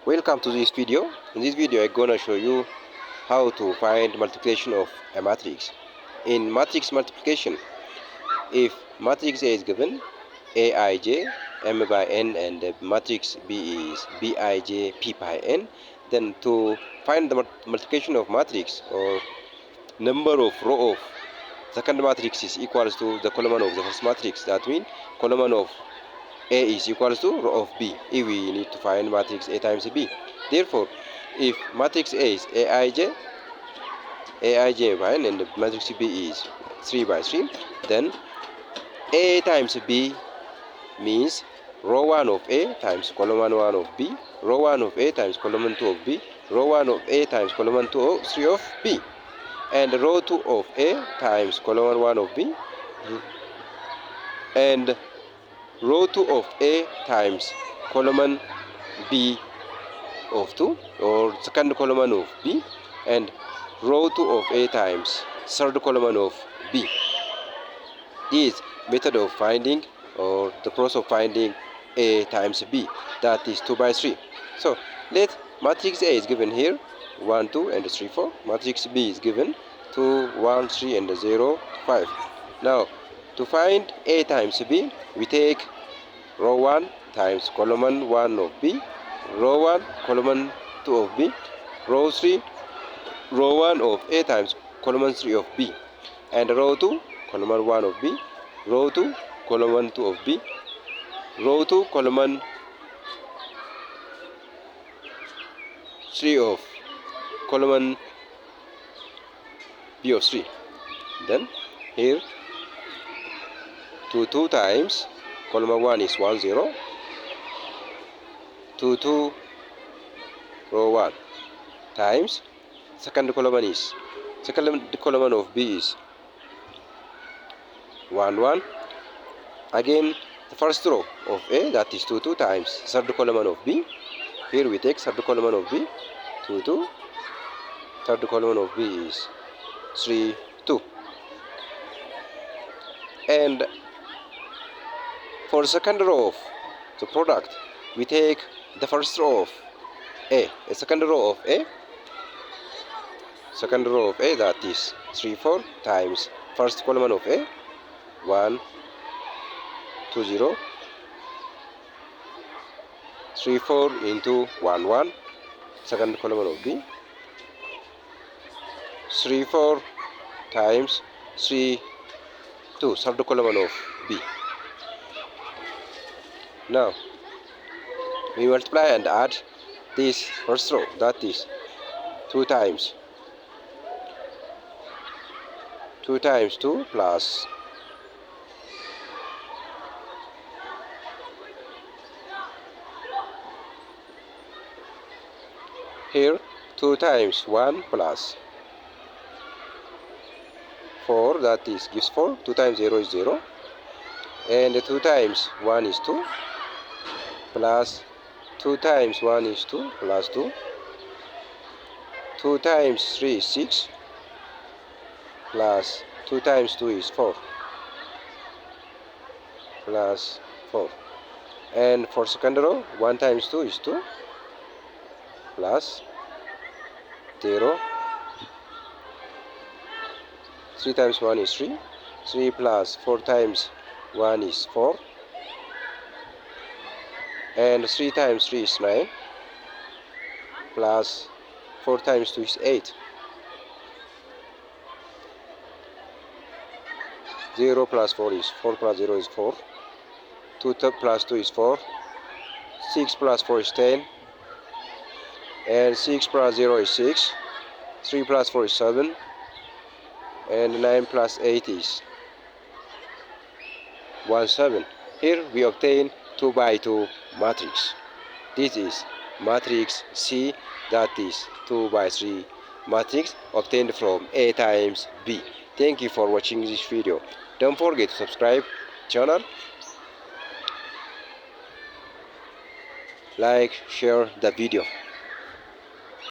Welcome to this video. In this video I'm gonna show you how to find multiplication of a matrix. In matrix multiplication, if matrix A is given Aij m by n and the matrix B is Bij p by n, then to find the multiplication of matrix or number of row of second matrix is equals to the column of the first matrix. That means column of A is equals to row of B if we need to find matrix A times B. Therefore, if matrix A is Aij by n and the matrix B is 3 by 3, then A times B means row 1 of A times column 1 of B, row 1 of A times column 2 of B, row 1 of A times column 2 of 3 of B, and row 2 of A times column 1 of B, and row 2 of A times column B of 2 or second column of B, and row 2 of A times third column of B. This method of finding or the process of finding A times B, that is 2 by 3. So let matrix A is given here 1 2 and 3 4. Matrix B is given 2 1 3 and 0 5. Now to find A times B, we take row 1 times column 1 of B, row 1 column 2 of B, row 3 row 1 of A times column 3 of B, and row 2 column 1 of B, row 2 column 2 of B, row 2 column 3 of column B of 3. Then here 2 times column 1 is 1 0, 2 row 1 times second column of B is 1 1. Again the first row of A, that is 2 times third column of B. Here we take third column of B 2 third column of B is 3 2. And for the second row of the product, we take the first row of A, the second row of A, that is 3 4 times first column of A 1 2 0, 3 4 into 1 1, second column of B, 3 4 times 3 2, third column of B. Now we multiply and add this first row, that is 2 times 2 plus here 2 times 1 plus 4, that is gives 4, 2 times 0 is 0, and 2 times 1 is 2, plus 2 times 1 is 2 plus 2, 2 times 3 is 6, plus 2 times 2 is 4, plus 4, and for second row 1 times 2 is 2, plus 0, 3 times 1 is 3, 3 plus 4 times 1 is 4, and 3 times 3 is 9, plus 4 times 2 is 8, 0 plus 4 is 4 plus 0 is 4, 2 plus 2 is 4, 6 plus 4 is 10, and 6 plus 0 is 6, 3 plus 4 is 7, and 9 plus 8 is 1 7. Here we obtain 2 by 2 matrix. This is matrix C, that is 2 by 3 matrix obtained from A times B. Thank you for watching this video. Don't forget to subscribe channel, like, share the video.